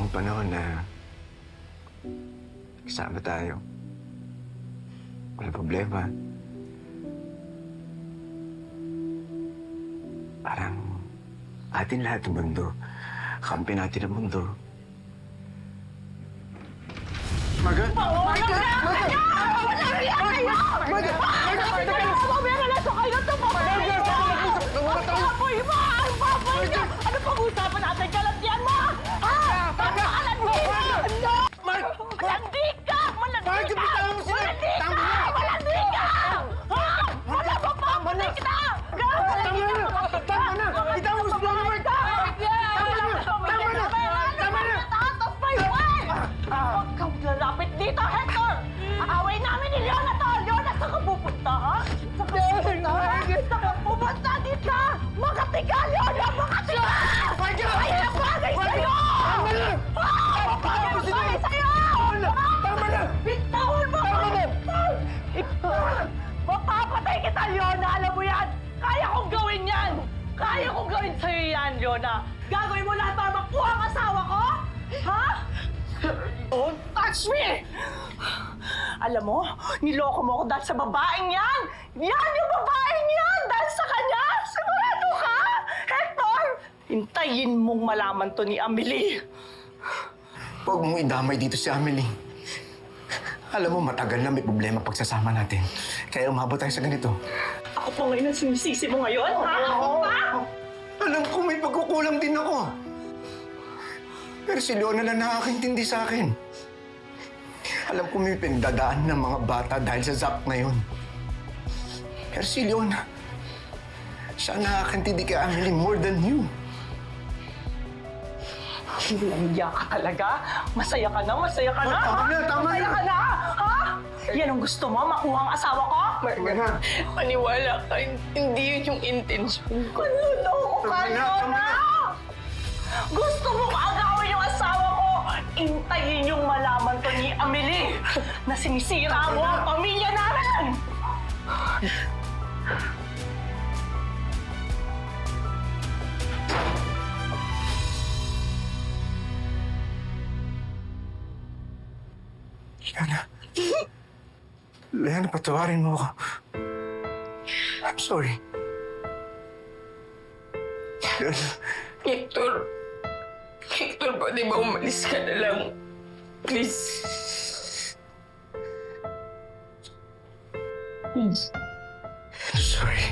yung panahon na kasama tayo. Wala problema. Parang atin lahat ng mundo. Kampi natin ang mundo. Maga? Maga! Ano pag-usapan natin? Kalatian mo! Ha? Malandi ka! Malandi ka! Malandi ka! Ha? Wala mo pa! Malandi kita! Tama na! Itaw mo si Lord! Tama na! Huwag kang lalapit dito, Hector! Away namin ni Leona to! Leona, saan ka pupunta, ha? Saan ka pupunta? Saan ka pupunta dito? Makati ka, Leona! Makati ka! Ay, ang bagay sa'yo! Ang bagay sa'yo! Tama na! Bitawan mo! Mapapatay kita, Leona! Alam mo yan! Kaya kong gawin yan! Kaya kong gawin sa'yo yan, Leona! Gagawin mo lahat para makuha ang asawa ko? Ha? Don't touch me! Alam mo, niloko mo ako dahil sa babaeng yan! Yan yung babaeng yan! Dahil sa kanya! Sigurado ka! Hector! Hintayin mong malaman to ni Amelie! Huwag mong idamay dito si Amelie. Alam mo, matagal na may problema pagsasama natin. Kaya umabot tayo sa ganito. Ako pa ngayon ang sinisisi mo ngayon, ha? Ako pa? Alam ko may pagkukulang din ako. Pero si Leona na nakakintindi sa akin. Alam ko may pinagdadaan ng mga bata dahil sa Zap na yun. Pero si Leona, siya nakakintindi kay Amelie more than you. Hinangya ka talaga? Masaya ka na? Masaya ka na? Tama na, tama Masaya na. ka na? Ha? Yan ang gusto mo? Makuha ang asawa ko? Tama. Maniwala ka, hindi yun yung intention ko. Manluloko ka, Tama na, tama Leona! Gusto mong agawin yung asawa ko! Intayin yung malaman to ni Amelie na sinisira mo ang pamilya namin! Leona. Leona, patawarin mo ako. I'm sorry. Leona. Hector, Hector, pwede ba umalis ka na lang? Please. Please. I'm sorry.